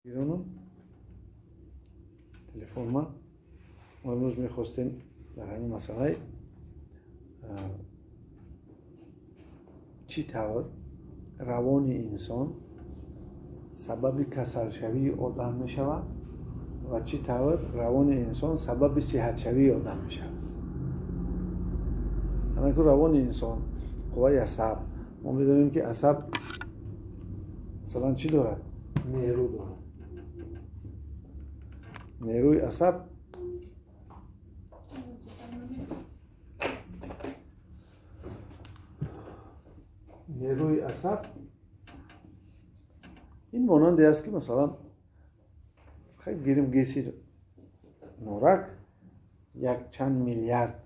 ایرانو تلفن ما امروز میخواستیم در همین مسئله چی طور روان انسان سبب کسلشوی آدم میشود و چی طور روان انسان سبب صحتشوی آدم میشود. همین که روان انسان قوای عصب، ما میدونیم که عصب مثلا چی دارد؟ نیرو دارد. نیروی عصب این مانند است که مثلا خیلی گیریم گیسی نورک یک چند میلیارد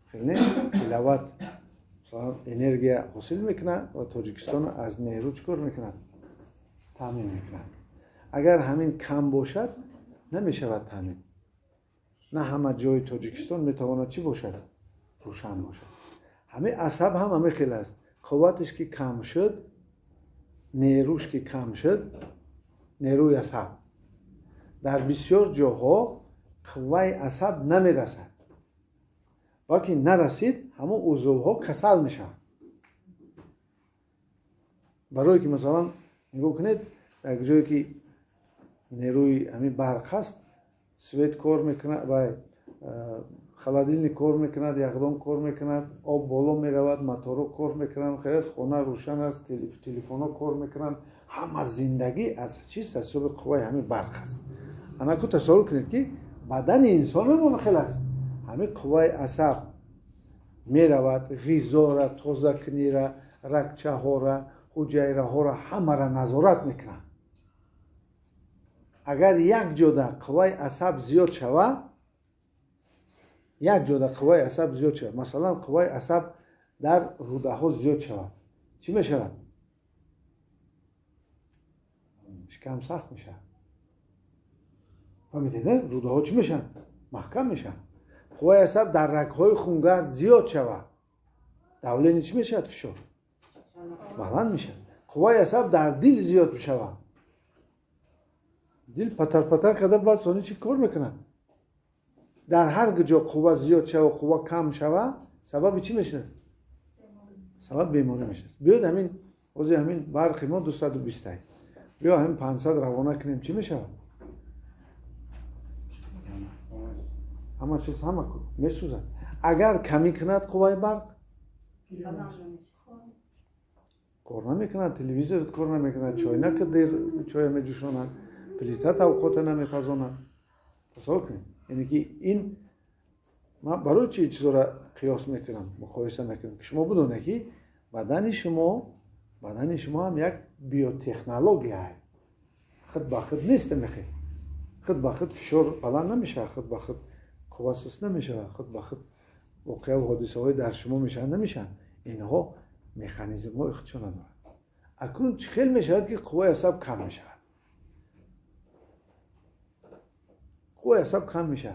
خیلی کیلووات مثلا انرژی حاصل میکنه و تاجیکستان از نیرو چکار میکنه؟ تامین میکنه. اگر همین کم باشد نمیشود تامین. نه همه جای تاجیکستان میتواند چی باشد؟ روشن باشد. همه عصب هم همه خیلی است. قوتش که کم شد، نیروش که کم شد، نیروی عصب در بسیار جاها قوای عصب نمیرسد. وقتی نرسید همون عضوها کسل میشن. برای که مثلا نگاه کنید در جایی که نیروی همین برق هست، سویت کار میکنه و خلادیلنی کار میکند، یخدان کار میکند، آب بالا میرود، موتورها کار میکنند، خیلی خانه روشن است، تلفن ها کار میکنند. همه زندگی از چیست؟ از سبب قوای همین برق است. انا کو تصور کنید که بدن انسان منخل است. همین قوای عصب میرود، غذا را تازه کنی را، رگچه ها را، حجره ها را همه را نظارت میکنند. اگر یک جا قوای عصب زیاد شود، مثلا قوای عصب در روده ها زیاد شود، چی می شود؟ شکم سخت میشه. فهمیدید؟ روده ها چی میشن؟ محکم میشن. قوای عصب در رگ های خونگرد زیاد شود، دولین چی میشد؟ فشار بلند میشه. قوای عصب در دل زیاد شود، دل پتر پتر کده بعد سانی چی کار میکنن؟ در هر جا قوه زیاد شود و قوه کم شود، سبب چی میشه؟ سبب بیماری میشه. بیاید همین واسه همین برق ما 220 تا. بیا همین 500 روانه کنیم چی میشه؟ همه چیز همه میسوزد. اگر کمی کند قوه برق کار نمیکند، تلویزیون کار نمیکند، چاینک دیر چای میجوشانند، پلیتا اوقات نمیپزانند. تصور کنید. یعنی که این ما برای چی چیزا را قیاس میکنم، مقایسه میکنم که شما بدونید که بدن شما هم یک بیوتکنولوژی است. خود به خود نیست میخه. خود به خود فشار بلند نمیشه، خود به خود قوه سوز نمیشه، خود به خود واقعه و حادثه های در شما نمیشن. اینها مکانیزم های خودشون ندارن. اکنون چه خیلی میشود که قوه عصب کم میشه. قوه عصب کم میشه.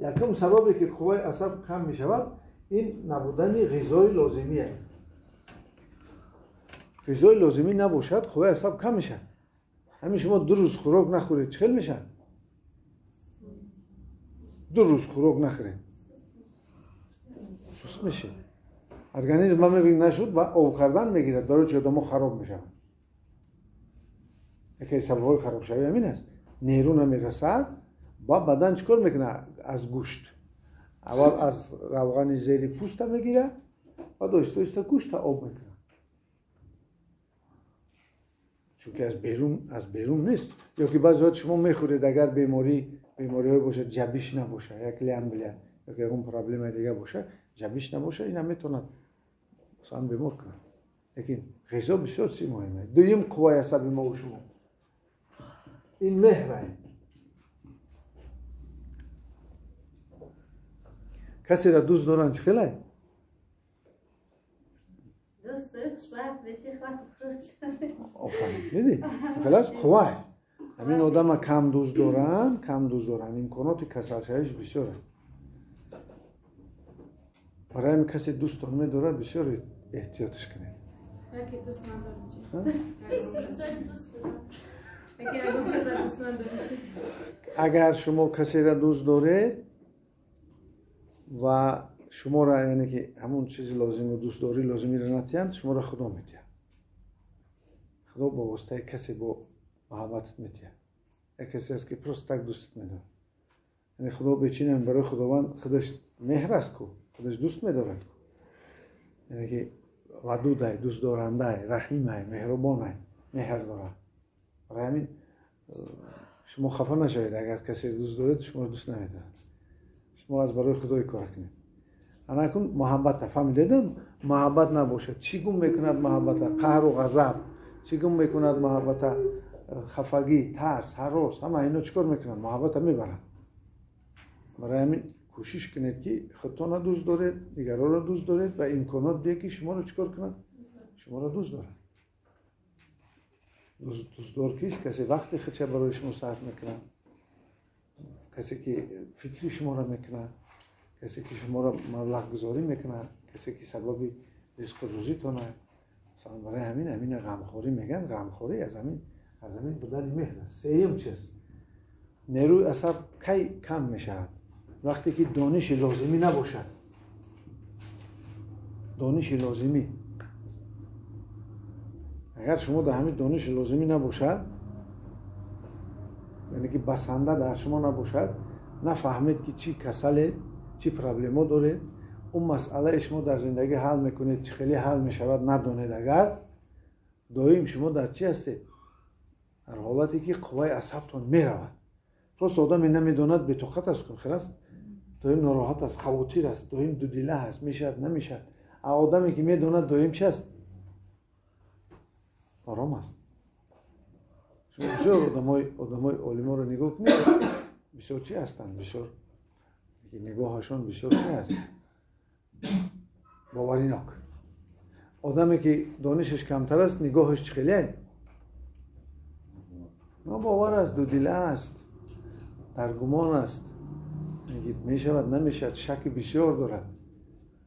یکم سببی که قوه عصب کم میشود این نبودن غذای لازمی است. غذای لازمی نباشد قوه عصب کم میشه. همین شما 2 روز خوراک نخورید چه میشه؟ 2 روز خوراک نخورید سست میشه. ارگانیسم میبینید نشد و آب کردن میگیرد، برای چه آدم‌ها خراب میشن. یکی سبب‌های خراب شوی همین است. نیرو نمیرسد، با بدن چیکار میکنه؟ از گوشت اول از روغن زیر پوست میگیره و دوست گوشت آب میکنه، چون که از بیرون نیست. یا که بعضی وقت شما میخورید اگر بیماری باشه جبیش نباشه، یک لیان بلیان یا که اون پرابلم دیگه باشه جبیش نباشه، این هم میتونه مثلا بیمار کنه. لیکن غذا بسیار چیز مهمه. دویم قوه عصبی ما و شما این مهره. کسی را دوست دارن چه خیلی؟ دوست خوشبخت بشی خواهد خوش. آفرین. دیدی؟ خلاص قوه. همین آدم کم دوست دارن امکانات کسلشویش بسیاره. برای همین کسی دوست داره بسیار احتیاطش کنید. Belki دوست ندارم چی؟ دوست دارم. اگر شما کسی را دوست دارید و شما را یعنی که همون چیزی لازم و دوست داری لازمی را نتیند شما را خدا میتید. خدا با واسطه کسی با محبت میتید. یک کسی است که پروست تک دوست میداره. یعنی خدا بچینن برای خداوند خودش مهر است کو خودش دوست میدارد. یعنی که ودود دوست دارنده رحیم مهربان مهر داره. برای همین شما خفه نشوید اگر کسی دوست دارید شما دوست نمیدارد. شما از برای خدای کار کنید. انا کن محبت فهمیدم محبت نباشد چی گم میکند محبت قهر و غضب چی گم میکند محبت خفگی ترس هراس همه اینا چیکار میکنن محبت میبرن. برای همین کوشش کنید که خودتان را دوست دارید دیگران را دوست دارید و امکانات دیگه که شما را چیکار کنند شما را دوست دارند. دوست دار کیش کسی وقتی خودش برای شما صرف میکنه کسی که فکری شما را میکنه کسی که شما را مبلغ گذاری میکنه کسی که سبب رزق و روزیتونه مثلا برای همین غمخوری میگن غمخوری از همین بودن مهر است. سوم چیز نیروی عصب کی کم میشود وقتی که دانش لازمی نباشد. دانش لازمی اگر شما در همین دانش لازمی نباشد یعنی که بسنده در شما نباشد نفهمید که چی کسله چی پرابلمو داره اون مسئله شما در زندگی حل میکنید چی خیلی حل میشود ندانید اگر دائم شما در چی هستید در حالتی که قوای عصبتون میرود پس آدم نمیداند بطاقت است کن خلاص دائم ناراحت است خواطر است دائم دو دله است میشد نمیشد آدمی که میداند دائم چی است آرام است. شما بسیار آدمای عالما رو نگاه کنید بسیار چی هستند بسیار نگاهشان بسیار چی هست باوریناک. آدمی که دانشش کمتر است نگاهش چخیلی باور است دو دله است در گمان است میشود نمیشد شک بسیار دارد.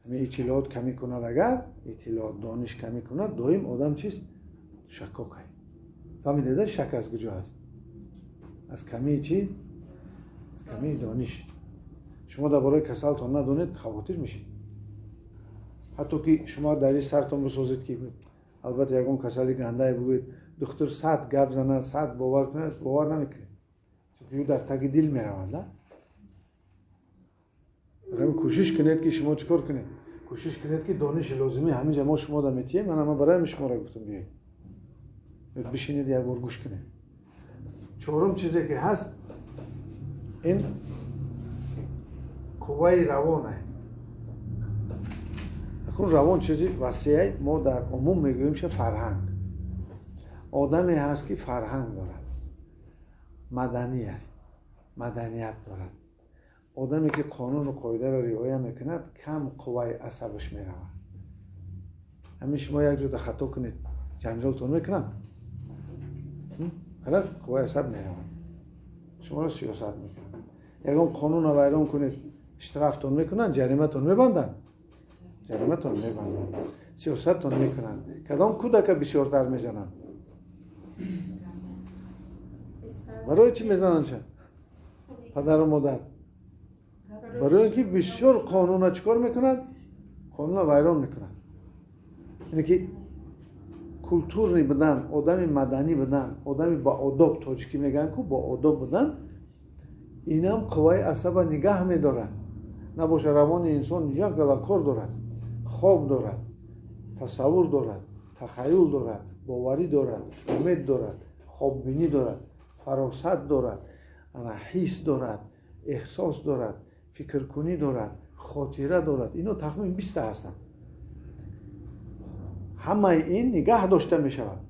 همین اطلاعات کمی کند اگر اطلاعات دانش کمی کند دائم آدم چیست شکاک است. فهمیده شک از کجا است از کمی چی از کمی دانش. شما درباره کسلتان ندانید خواطر میشید حتی که شما در این سرتان بسازید که البته یکم کسلی گنده بگوید دکتر صد گپ زند صد باور کند باور نمیکنید چون در تگ دل میروند. برای کوشش کنید که شما چیکار کنید کوشش کنید که دانش لازمی همینجا ما شما در میتیه من برای شما را گفتم بیایید بشینید یک بار گوش کنید. چهارم چیزی که هست این قوه روانه. اون روان چیزی وسیعه ما در عموم میگوییم چه فرهنگ. آدمی هست که فرهنگ دارد مدنیت دارد. آدمی که قانون و قاعده را رعایت میکند کم قوه عصبش میرود. همین شما یک جا خطا کنید جنجالتون میکنن خلاص قوه عصب میرود شما را سیاست میکنن. یکم قانون را ویران کنید اشترافتون میکنن جریمتون میبندن سیاستتون میکنن. کدام کودک بسیارتر میزنن برای چی میزنن چه پدر و مادر برای اینکه بسیار قانون را چیکار میکنن قانون را ویران میکنن. یعنی که کلتوری بدن آدمی مدنی بدن آدمی با آداب تاجیکی میگن که با آداب بدن اینم قوای عصب نگاه میدارن. نباشه روان انسان یک گلکار دارد خواب دارد تصور دارد تخیل دارد باوری دارد امید دارد خواببینی دارد فراست دارد حس دارد احساس دارد فکر کنی دارد خاطره دارد. اینو تخمین 20 هستند. همه این نگاه داشته می شود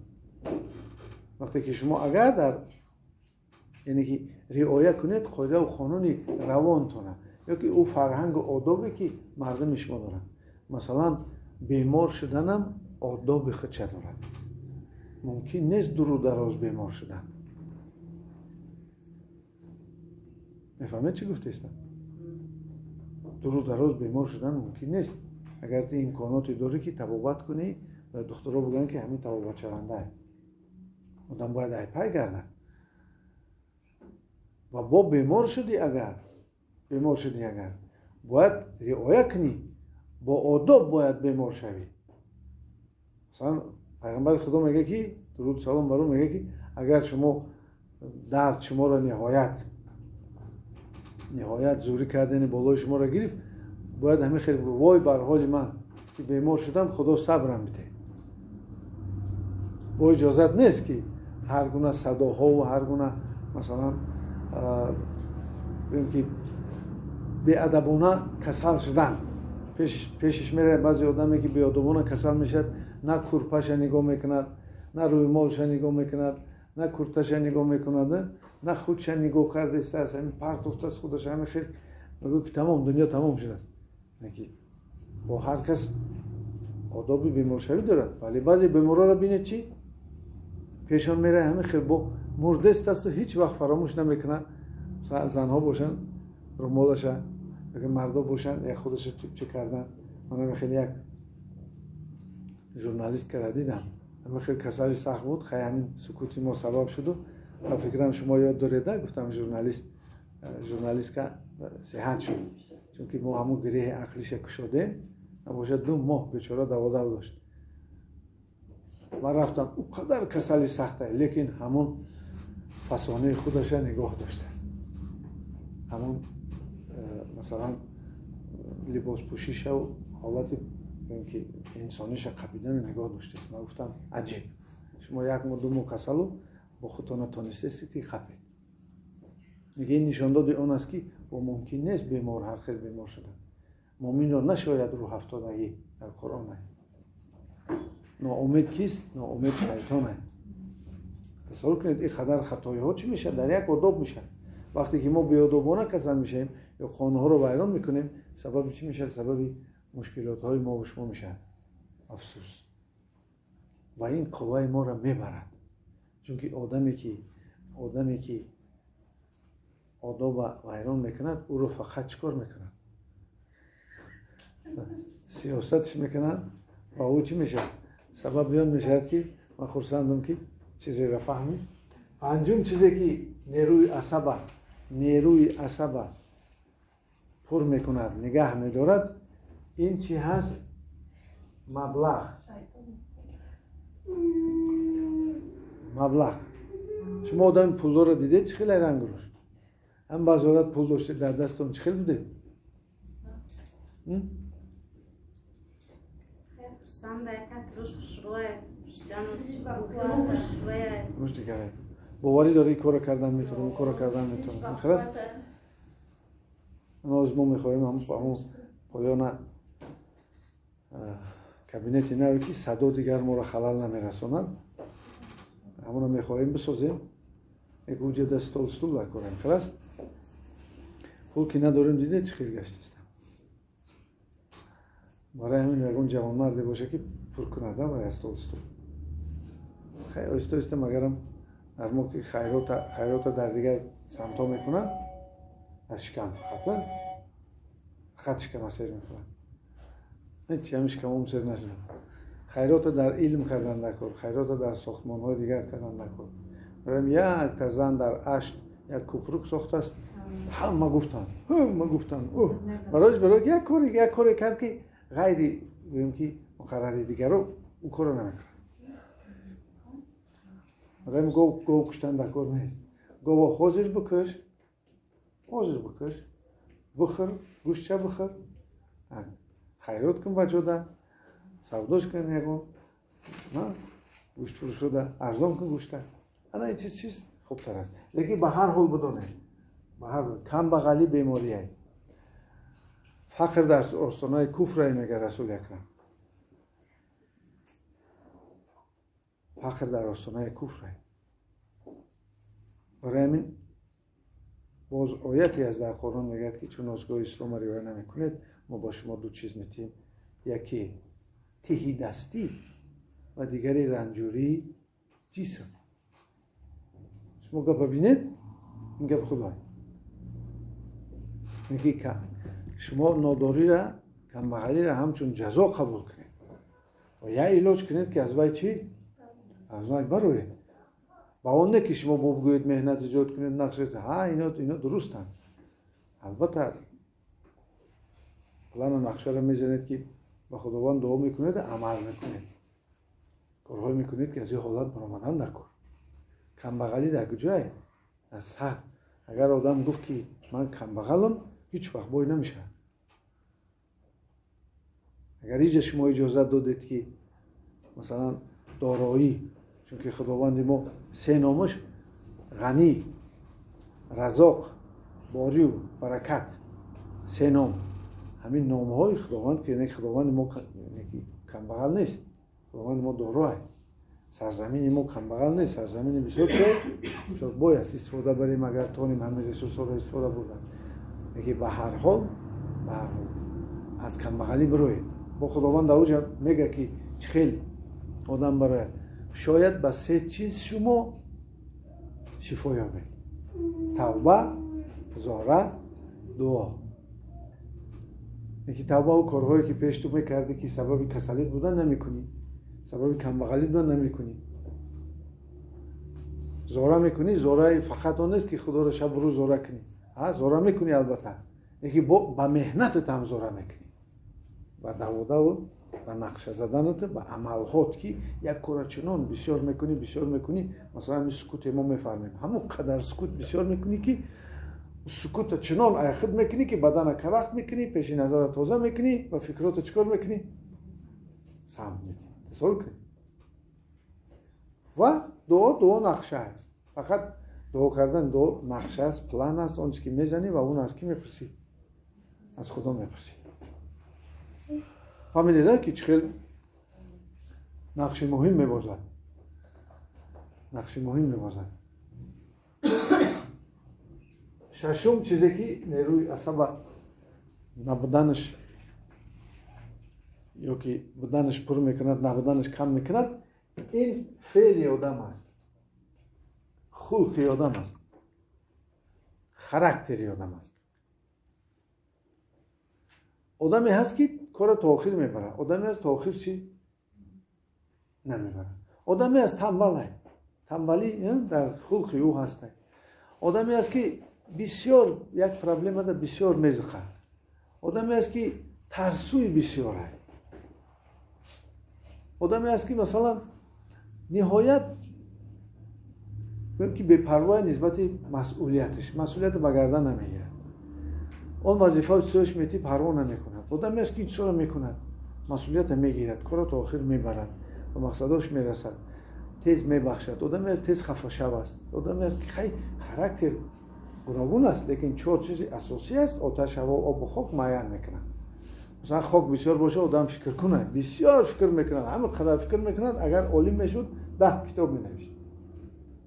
وقتی که شما اگر در یعنی که رعایت کنید قاعده و قانون روانتونه یا که او فرهنگ و آدابی که مردم شما دارن. مثلا بیمار شدنم آداب خودش دارد. ممکن نیست دور و دراز بیمار شدن. میفهمید چی گفته استم؟ دور و دراز بیمار شدن ممکن نیست اگر تی امکاناتی داری که طبابت کنی و دکترها بگن که همین طبابت شونده آدم باید ای پای گردن. و با بیمار شدی اگر باید رعایت کنی، با آداب باید بیمار شوی. مثلا پیغمبر خدا میگه که درود سلام بر او میگه که اگر شما درد شما را نهایت زوری کردن بالای شما را گرفت، باید همه خیلی وای بر حال من که بیمار شدم، خدا صبرم بده. با اجازت نیست که هر گونه صداها و هر گونه مثلا بگیم که بی‌ادبانه کسل شدن پیشش میره. بعضی آدمی که بی‌ادبانه کسل میشد، نه کورپش نگاه میکند، نه روی مالش نگاه میکند، نه کورتش نگاه میکند، نه خودش نگاه کرده است، همین پرت افته است خودش، همین خیلی میگه که تمام دنیا تمام شده است. نگی با هر کس آداب بیمارشوی دارد، ولی بعضی بیمارا را بینید چی پیشان میره، همین خیلی با مرده است و هیچ وقت فراموش نمیکنه. زنها باشن رومالش، اگه مردا باشن یا خودش چه کردن. من خیلی یک ژورنالیست که دیدم، اما خیلی کسایی سخت بود، خیلی همین سکوتی ما سبب شد. و فکرم شما یاد دارید، گفتم ژورنالیست که صحت شد، چون که ما همون گریه عقلیش کشیدیم، باشد 2 ماه بیچاره دو داشت. من رفتم او قدر کسایی سخته، لیکن همون فسانه خودش نگاه داشته است. همون مثلا لباس پوشیش و حالتی که انسانیش قبیدن نگاه داشته است. من گفتم عجیب، شما 1 ماه 2 ماه کسلو با خودتان تانستید که خفید. میگه این نشان داده آن است که با ممکن نیست بیمار هر خیلی بیمار شده. مومن را نشاید رو 70 در قرآن است. ناامید کیست؟ ناامید شیطانه. تصور کنید این قدر خطایی ها چی میشه؟ در یک آداب میشه. وقتی که ما بی‌ادبانه کسل میشیم یا خانه ها رو ویران میکنیم، سبب چی میشه؟ سبب مشکلات های ما و شما میشه. افسوس. و این قوای ما را میبرد. چون که آدمی که آداب ویران میکند، او رو فقط چکار میکند؟ سیاستش میکنند و او چی میشه؟ سبب بیان میشه که من خرسندم که چیزی را فهمی. پنجم چیزی که نیروی عصب پر میکند، نگه میدارد، این چی هست؟ مبلغ. شما آدم پول را دیدید چه خیلی رنگ روش؟ هم بازارت پول داشته در دستون چه خیلی بوده؟ مش دیگه باوری داره این کار کردن میتونه، اون کار کردن میتونه. خلاص ما از ما میخوایم همون پایان کابینت نوی که صدا دیگر ما را خلال نمیرسونند، همون رو میخوایم بسازیم، یک اوجه دستال ستول کنیم. خلاص پول که نداریم دیده چه خیلی گشت است. برای همین یکون جوان مرده باشه که پر کننده و استال ستول خیلی آیسته مگرم در ما که خیرات در دیگر سمتا میکنن، از شکم فقط شکم سیر میکنن. هیچی هم شکم هم سیر نشدن. خیرات در علم کردن نکن، خیرات در ساختمان های دیگر کردن نکن. بریم یک تزن در اشت یک کوپروک ساخته است، همه گفتن برای یک کاری کرد که غیری بگیم که مقرری دیگر رو او کار رو نمیکرد. بریم گو کشتن در کار نیست. گو حاضر بکش بخور، گوشت بخور، خیرات کن بجاده، سوداش کن یکون، گوشت فروش شده، ارزان کن گوشته. انا این چیز خوب تر است. لیکن به هر حال بدونه، کم بغلی بیماری هست. فقر در آستانه کفر میگه رسول اکرم. فقر در آستانه کفر هست. برای همین باز آیتی از در قرآن میگه که چون از گاه اسلام رعایت نمیکنید، ما با شما 2 چیز میتیم، یکی تهی دستی و دیگری رنجوری جسم. شما گپ ببینید، این گپ خدای میگه که شما ناداری را، کمبغلی را همچون جزا قبول کنید و یا علاج کنید که از وای چی؟ از وای بروید. و اون نه که شما بگویید مهنت ایجاد کنید نقشید ها اینا درستن. البته پلان نقشه رو میزنید که با خداوند دعا میکنید عمل میکنید کارهای میکنید که از این حالت برآمدن نکن. کمبغلی در کجای؟ در سر. اگر آدم گفت که من کمبغلم هیچ وقت بای نمیشه. اگر ایجا شما اجازه دادید که مثلا دارایی، چون که خداوند ما سه نامش غنی، رزاق، باری و برکت، سه نام، همین نام های خداوند که خداوند ما کمبغل نیست، خداوند ما دارای، سرزمین ما کمبغل نیست، سرزمین بسیار بسیار بای است. استفاده بریم اگر تونیم همه ریسورس رو استفاده بردن. میگه به هر حال از کمبغلی بروید. با خداوند اوجا میگه که خیلی آدم برای شاید با سه چیز شما شفا یابید: توبه، زاره، دعا. یکی توبه و کارهایی که پیش تو میکردی که سبب کسلیت بودن نمیکنی، سبب کمبغلی بودن نمیکنی. زاره میکنی، زاره فقط اون نیست که خدا رو شب و روز زاره کنی. زاره میکنی البته. یکی با مهنتت هم زاره میکنی. با دعوده و با نقشه زدنت، با عملهات که یک کار چنان بسیار میکنی. مثلا این سکوت ما میفرمیم همون قدر سکوت بسیار میکنی که سکوت چنان ایخد میکنی که بدن کرخت میکنی، پیش نظر تازه میکنی و فکرات چکار میکنی؟ سهم میکنی. تصور کنی. و دعا نقشه است. فقط دعا کردن دعا نقشه است، پلان است، اون که میزنی و اون از کی میپرسی؟ از خدا میپرسی. فهمیدید که چقدر نقش مهم میبازد. ششم چیزی که نیروی عصب نبودنش یا که بدنش پر میکند نبودنش کم میکند، این فعل آدم است، خلق آدم است، خاراکتر آدم است. آدمی هست که کار تاخیر میبره، آدمی هست تاخیر چی؟ نمیبره. آدمی هست تنبلی در خلق او هسته. آدمی هست که بسیار یک پرابلم ده بسیار میزخه. آدمی هست که ترسوی بسیار هست. آدمی هست که مثلا نهایت که بی‌پروا نسبت مسئولیت به گردن نمیگیره. اون وظیفه سوش میتی پروا نمیکنه. آدمی است که این چرا میکند؟ مسئولیت میگیرد، کار تا آخر میبرد و مقصدش میرسد، تیز میبخشد. آدمی است تیز خفه شو است. آدمی است که خیلی خاراکتر گوناگون است، لیکن چهار چیز اساسی است: آتش، هوا، آب و خاک معین میکنند. مثلا خاک بسیار باشه آدم فکر کنه، بسیار فکر میکنه، همه قدر فکر میکنه. اگر عالم میشد 10 کتاب مینوشت.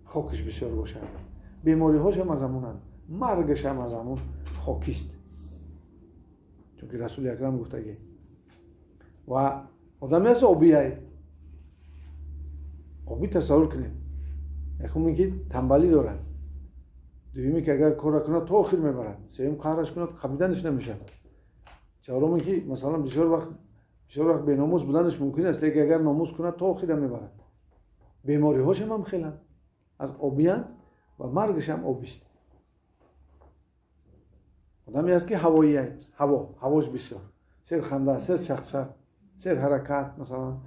خاکش بسیار باشه. بیماری هاش هم از همونند، مرگش هم از همون خاکیست. چون که رسول اکرم گفته و آدمی هست آبی تصور کنید. یکم میگه تنبلی دارن، دومی که اگر کار کنه تا آخر میبرن، سوم قهرش کنه خمیدنش نمیشه، چهارم که مثلا بسیار وقت بیناموس بودنش ممکن است، لیکن اگر ناموس کنه تا آخر میبرن. بیماری هاش هم خیلی از آبیان و مرگش هم آبیست. آدمی هست که هواش بسیار سر خنده، سر چخچخ، سر حرکت، مثلا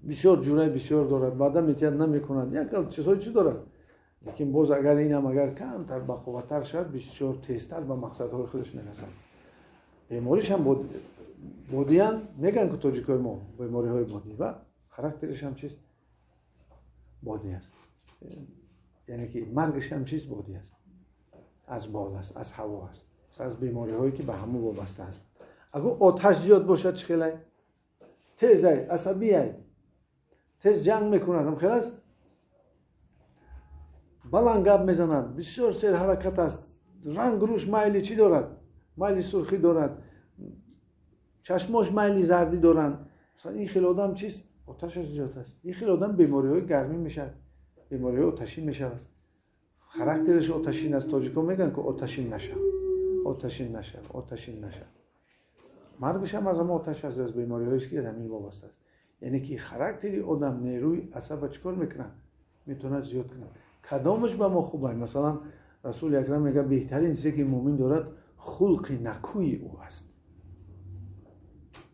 بسیار جورای بسیار دارد. بعدا میتیاد نمیکنند، یک چیزهای چی دارد، لیکن باز اگر اینم اگر کمتر با قوتر شد بسیار تیزتر به مقصدهای خودش میرسد. بیماریش هم بودیان میگن که تاجیکای ما بیماری های بودی و خاراکترش هم چیست؟ بودی است. یعنی که مرگش هم چیست؟ بودی است. از باد است، از هوا است، از بیماری هایی که به همون وابسته است. اگر آتش زیاد باشد چه خیلی؟ تیز است، عصبی است، تیز جنگ میکنند، هم خیلی است. بلند گپ میزنند، بسیار سر حرکت است، رنگ روش مایلی چی دارد؟ مایلی سرخی دارد، چشماش مایلی زردی دارند. مثلا این خیلی آدم چیست؟ آتشش زیاد است. این خیلی آدم بیماری های گرمی میشه، بیماری های آتشین میشه. خاراکترش آتشین است. تاجیکا میگن که آتشین نشه. مرگش هم از آتش است، از بیماری هایش که همین وابسته است. یعنی که خاراکتری آدم نیروی عصب چکار میکنه؟ میتونه زیاد کنه. کدامش به ما خوبه؟ مثلا رسول اکرم میگه بهترین چیزی که مؤمن دارد خلق نکوی او است،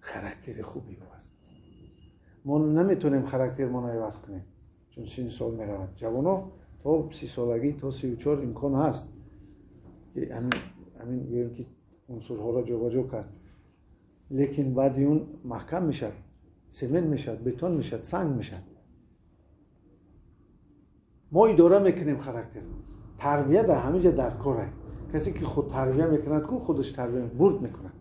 خاراکتر خوبی او است. ما نمیتونیم خاراکتر ما عوض کنیم چون سن سال میرود. جوانا تا 30 سالگی تا 34 امکان هست همین گویم که عنصرها را جابجا کرد، لیکن بعد اون محکم میشد، سمنت میشد، بتون میشد، سنگ میشد. ما اداره میکنیم خاراکتر. تربیه در همه جا در کاره. کسی که خود تربیه میکند کو خودش تربیه برد میکنه.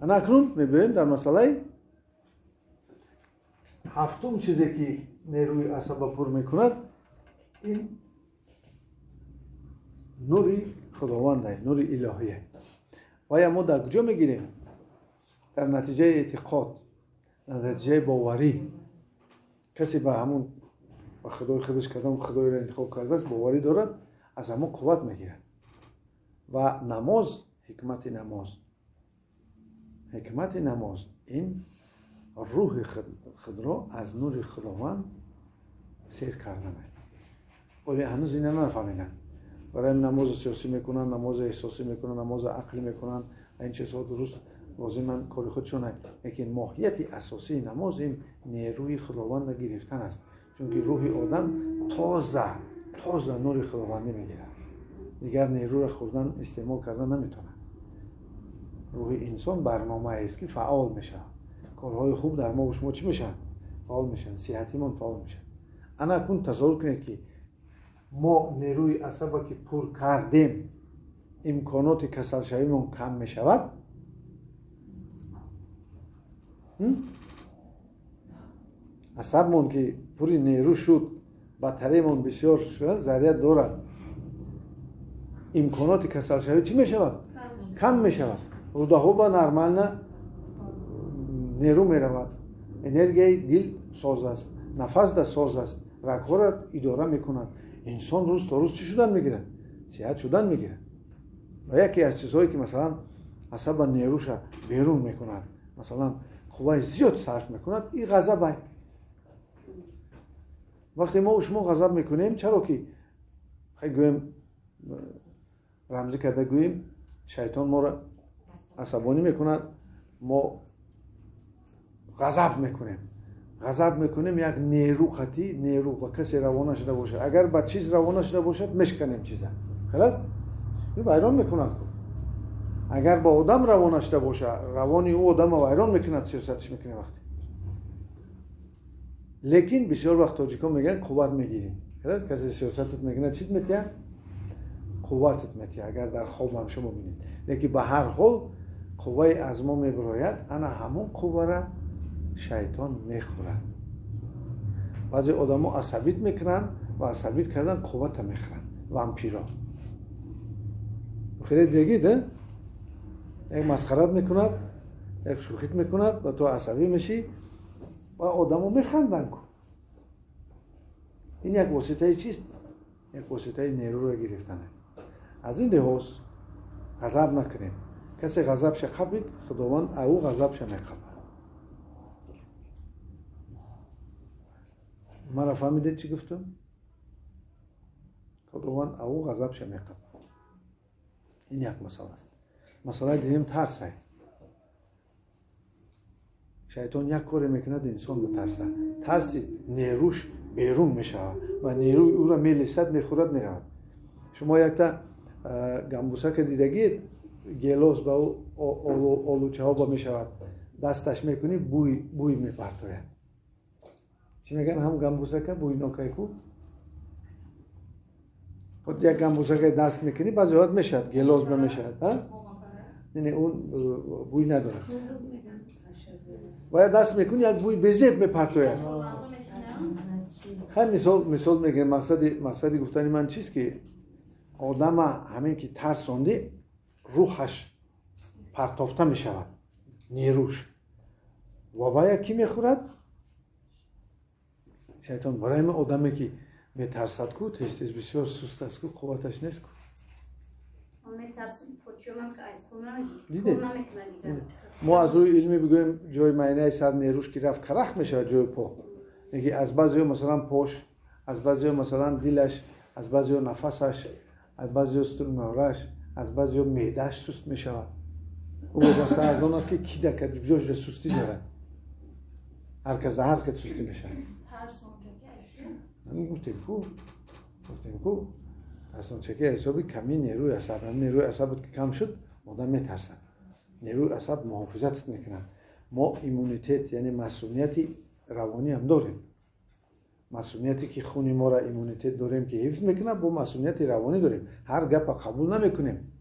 انا اکنون میبینیم در مسئله هفتم چیزی که نیروی عصب پر میکند این نوری خداونده، نوری الهیه. و ما در کجا میگیریم؟ در نتیجه اعتقاد، در نتیجه باوری. کسی به همون و خدای خودش کدام خدای را انتخاب کرده است باوری دارد، از همون قوت میگیرد. و نماز، حکمت نماز این روح خود را از نور خداوند سیر کردن. ولی هنوز اینا نفهمیدن. برای نماز سیاسی میکنن، نماز احساسی میکنن، نماز عقلی میکنن، این چیزها درست لازم کار خودشون است. لیکن ماهیت اساسی نماز این نیروی خداوند گرفتن است. چون که روح آدم تازه نور خداوندی میگیرد. دیگر نیرو را خوردن استعمال کردن نمیتونه. روح انسان برنامه است که فعال میشه. کارهای خوب در ما و شما چی میشن؟ فعال میشن. صحتیمان فعال میشن. انا اکنون تصور کنید که ما نیروی عصب که پر کردیم امکانات کسل شویمون کم میشود. عصبمون که پوری نیرو شد بطریمون بسیار شد ذریعه دارد، امکانات کسل شوی چی میشود؟ کم میشود. روده ها با نرمال نه نیرو میرود. انرژی دل ساز است، نفس ده ساز است، رگ‌ها را اداره میکنند. انسان روز تا روز چی شدن میگیره؟ صحت شدن میگیره. و یکی از چیزهایی که مثلا عصب نیروش بیرون میکنند، مثلا قوه زیاد صرف میکند، این غضب. وقتی ما و شما غضب میکنیم چرا که خیلی گویم رمزی کرده گویم شیطان ما را عصبانی میکند، ما غضب میکنیم یک نیرو خطی نیرو و کسی روانه شده باشه. اگر با چیز روانه شده باشد میشکنیم چیزا خلاص ویران میکند. اگر با آدم روانه شده باشه روانی او آدم ویران میکند، سیاستش میکنه وقتی. لیکن بسیار وقت تاجیکا میگن قوت میگیریم. خلاص کسی سیاستت میکنه چیت میتیه؟ قوتت میتیه. اگر در خواب هم شما ببینید. لیکن به هر حال قوه از ما میبراید، انا همون قوه را شیطان میخورد. بعضی آدما عصبیت میکنن و عصبیت کردن قوت میخورن. وامپیرا خیلی دیگه یک مسخرت میکند، یک شوخیت میکند و تو عصبی میشی و آدمو میخندن کن. این یک واسطه چیست؟ یک واسطه نیرو رو گرفتنه. از این لحاظ غضب نکنیم. کسی غضبش خبید خداوند او غضبش میخوابه. مرا فهمیدید چی گفتم؟ خداوند او غضبش میخوابه. این یک مسئله است. مسئله دیگه ترسه. شیطان یک کاری میکنه انسان بترسه. ترسی نیروش بیرون میشه و نیروی او را میلیسد میخورد میرود. شما یک تا گمبوسک دیدگید گیلاس با آلوچه ها با میشود، دستش میکنی بوی میپرتاید. چی میگن هم گمبوسک بوی ناکای کو؟ خود یک گمبوسک دست میکنی بعضی وقت میشد گیلاس با میشود ها؟ نه اون بوی نداره. باید دست میکنی یک بوی بزرگ میپرتاید. خیلی مثال میگم. مقصدی گفتن من چیست که آدم همین که ترسانده روحش پرتافته میشود نیروش و وای کی میخورد؟ شیطان. برای من آدمی که میترسد کو تیز بسیار سست است کو قوتش نیست کو. دیدید؟ ما از روی علمی بگویم جای معینه سر نیروش که رفت کرخ میشه جای پا. میگه از بعضی مثلا پوش، از بعضی مثلا دلش، از بعضی نفسش، از بعضی استرمهرش، از بعضی معدهش سست میشود. او واسه از اون است که کی دکه جوش سستی داره. هر کس سستی میشه. ترس اونجا که گفتیم کو اصلا چه حسابی کمی نیروی عصب، نیروی عصب که کم شد آدم میترسه. نیروی عصب محافظت میکنه. ما ایمونیتت یعنی مسئولیتی روانی هم داریم. مسئولیتی که خونی ما را ایمونیتت داریم که حفظ میکنه، با مسئولیت روانی داریم. هر گپ قبول نمیکنیم.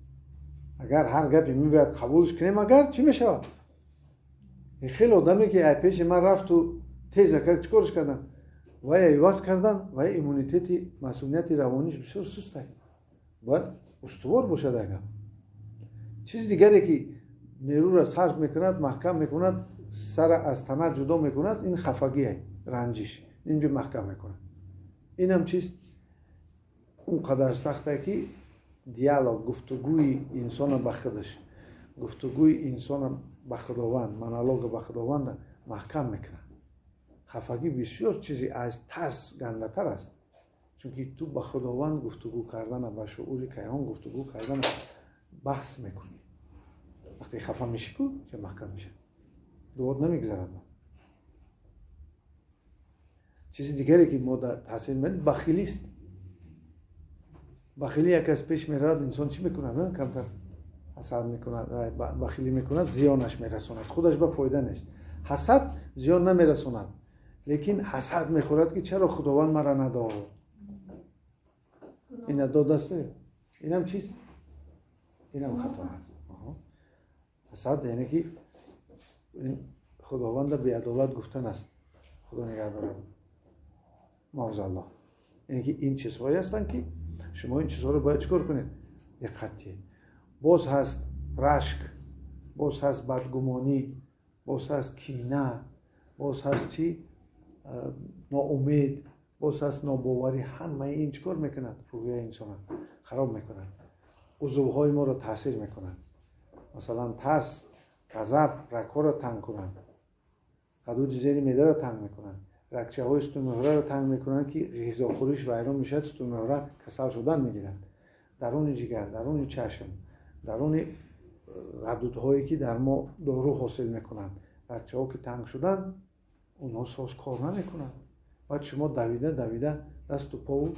اگر هر گپی میباید قبولش کنیم، اگر چی میشه؟ خیلی آدمی که ای پیش من رفت و تیز کرد چیکارش کردن؟ و ایواز کردن و ایمونیتت مسئولیت روانیش بسیار سسته. باید استوار باشد. اگر چیز دیگری که نیرو را صرف میکند، محکم میکند، سر از تنه جدا میکند، این خفگی است، رنجش اینجا محکم میکند. این هم چیست؟ اونقدر سخته که دیالوگ، گفتگوی انسان با خودش، گفتگوی انسان با خداوند، مونولوگ با خداوند محکم میکنه. خفگی بسیار چیزی از ترس گنده تر است. چون که تو با خداوند گفتگو کردن، با شعور کیهان گفتگو کردن بحث میکنی. وقتی خفه میشی کو چه محکم میشه، دوات نمیگذرد. چیز دیگری که ما تحصیل میکنیم بخیلی است. بخیلی یک از پیش میرد، انسان چی میکنه؟ کمتر حسد میکنه، بخیلی میکنه، زیانش میرساند، خودش به فایده نیست. حسد زیان نمیرساند، لیکن حسد میخورد که چرا خداوند مرا نداد. این نداد است. این هم چیست؟ این هم خطا است. حسد یعنی که خداوند بی عدالت گفتن است. خدا نگهدار. معاذالله. یعنی که این چیزهایی هستند که شما این چیزها رو باید چکار کنید؟ دقتی. باز هست رشک، باز هست بدگمانی، باز هست کینه، باز هست چی؟ ناامید، باز هست ناباوری. همه این چکار میکند؟ روحیه انسان خراب میکند. عضوهای ما رو تاثیر میکنند. مثلا ترس، غضب رگ‌ها را تنگ کنند. حدود زیر معده را تنگ میکنند. رگچه های استومهره را تنگ میکنند که غذاخوریش ویران میشد، استومهره کسل شدن میگیرند. درون جگر، درون چشم، درون غدودهایی که در ما دارو حاصل میکنند. رگچه ها که تنگ شدن، اونها ساز کار نمیکنند. بعد شما دویده دست و پا و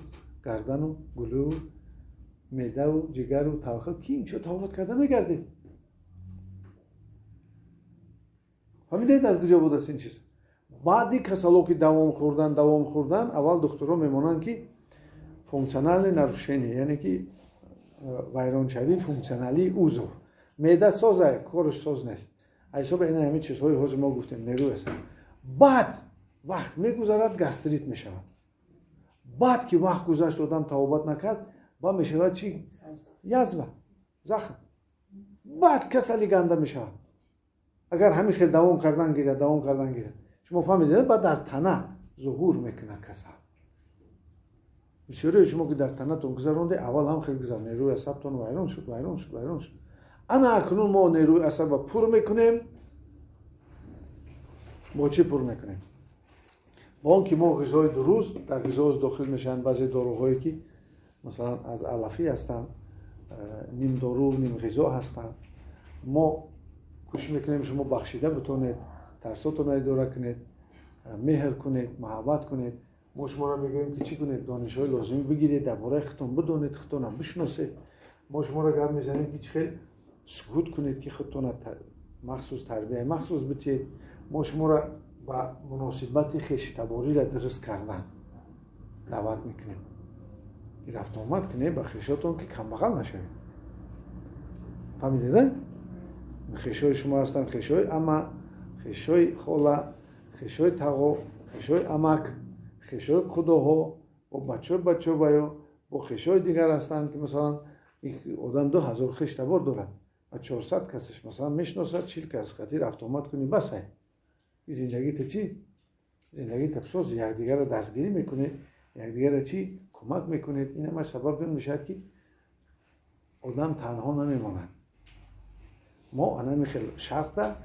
گردن و گلو، معده و جگر و تلخه کی این چه تاوت کرده میگردید. فهمیدید از کجا بود است این چیز؟ بعدی کسالو که دوام خوردن اول دکترها میمونن که فونکشنال نروشنی، یعنی که ویرانشوی فونکشنالی عضو. معده سازه، کارش ساز نیست. حساب این همه چیزهای حاضر ما گفتیم نیرو است. بعد وقت میگذرد گاستریت میشود. بعد که وقت گذشت آدم توبت نکرد، با میشود چی؟ یزبه، زخم. بعد کسلی گنده میشود. اگر همین خیلی دوام کردن گیره. شما فهمیدید؟ بعد در تنه ظهور میکنه کسل. بسیاری شما که در تنه تون گذرونده، اول هم خیلی گذر نیروی عصبتون ویران شد. انا اکنون ما نیروی عصب پر میکنیم. با چی پر میکنیم؟ با اون که ما غذای درست در غذا داخل میشن. بعضی داروهایی که مثلا از علفی هستن، نیم دارو نیم غذا هستن، ما کوشش میکنیم شما بخشیده بتونید، ترساتون اداره کنید، مهر کنید، محبت کنید. ما شما را میگوییم که چی کنید؟ دانش‌های لازم بگیرید، درباره خودتون بدونید، خودتون هم بشناسید. ما شما را گپ میزنیم که خیلی سکوت کنید که خودتون مخصوص تربیت مخصوص بدید. ما شما را با مناسبت خویشتباری را درست کردن دعوت میکنیم. این رفت آمد کنید با خویشاتون که کم بغل نشوید. فهمیدید؟ خویشای شما هستن خویشای اما، خویشای خاله، خویشای تقو، خویشای امک، خویشای خداها و بچه بایا با خویشای دیگر هستن که مثلا آدم 2000 خویش تبار دارد و 400 کسش مثلا میشناسد، 40 کس خاطر رفت آمد کنی بس ہے. این زندگی تا چی؟ زندگی تا بساز یکدیگر را دستگیری میکنید، یکدیگر را چی؟ کمک میکنید. این همش سبب میشد که آدم تنها نمیماند. ما انا خیلی شرق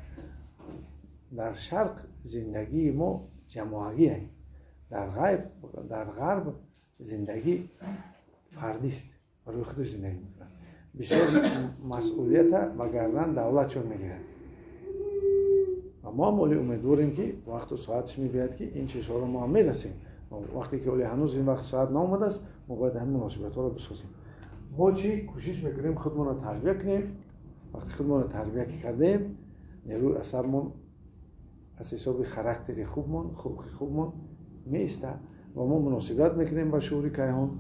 در شرق زندگی ما جماعی هست. در غرب زندگی فردی است و روی خودش زندگی میکنه. بسیار مسئولیت و گردن دولتشون میگیره و ما مولی امیدواریم که وقت و ساعتش میبید که این چیزها رو ما میرسیم. وقتی که ولی هنوز این وقت ساعت نامده است ما باید همین مناسبت ها رو بسازیم. ما چی کوشش میکنیم خودمون رو تربیت کنیم. وقتی خودمون رو تربیت کردیم نیروی عصبمون از حساب خاراکتر خوبمون میسته و ما مناسبت میکنیم با شعور کیهان.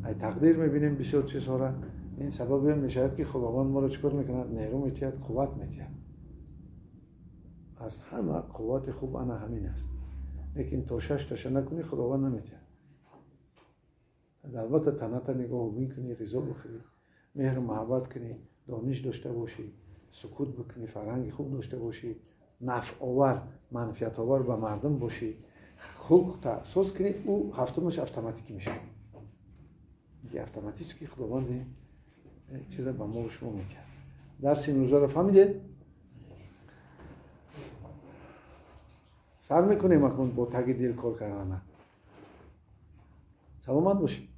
ای تقدیر میبینیم بسیار چیزها را. این سبب میشه که خداوند ما رو چکار میکنه؟ نیرو میتید، قوت میتید. از همه قوت خوب انا همین است. لیکن تو تاشه نکنی خداوند نمیتید. البته تنت نگاه میکنی، غذا بخوری، مهر و محبت کنی، دانش داشته باشی، سکوت بکنی، فرهنگ خوب داشته باشی، نفع آور، منفعت آور به مردم باشی، خوب تاسیس کنی، او هفتمش اتوماتیک میشه. دیگه اتوماتیک که خداوند چیزا به ما و شما میکرد. درس این روزا رو فهمیدید؟ سر میکنیم اکنون با تگ دل کار کردن. سلامت باشید.